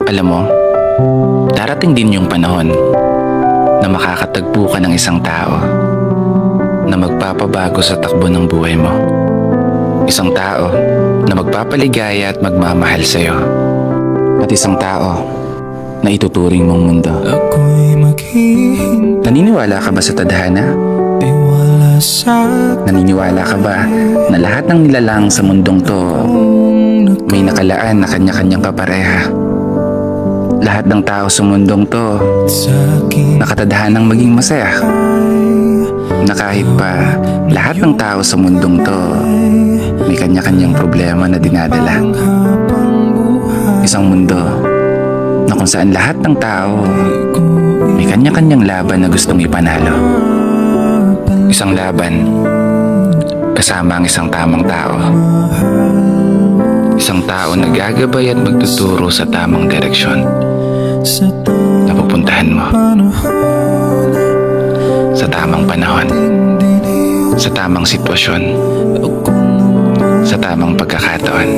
Alam mo, darating din yung panahon na makakatagpo ka ng isang tao na magpapabago sa takbo ng buhay mo. Isang tao na magpapaligaya at magmamahal sa'yo. At isang tao na ituturing mong mundo. Ako'y maghihintay. Naniniwala ka ba sa tadhana? Wala sa Naniniwala ka ba na lahat ng nilalang sa mundong to may nakalaan na kanya-kanyang kapareha? Lahat ng tao sa mundong to akin nakatadhanang maging masaya. Na kahit pa lahat ng tao sa mundong to may kanya-kanyang problema na dinadala. habang buhay Isang mundo na kung saan lahat ng tao may kanya-kanyang laban na gustong ipanalo. Isang laban kasama ang isang tamang tao. Isang tao na gagabay at magtuturo sa tamang direksyon sa na pupuntahan mo sa tamang panahon, sa tamang sitwasyon, sa tamang pagkakataon.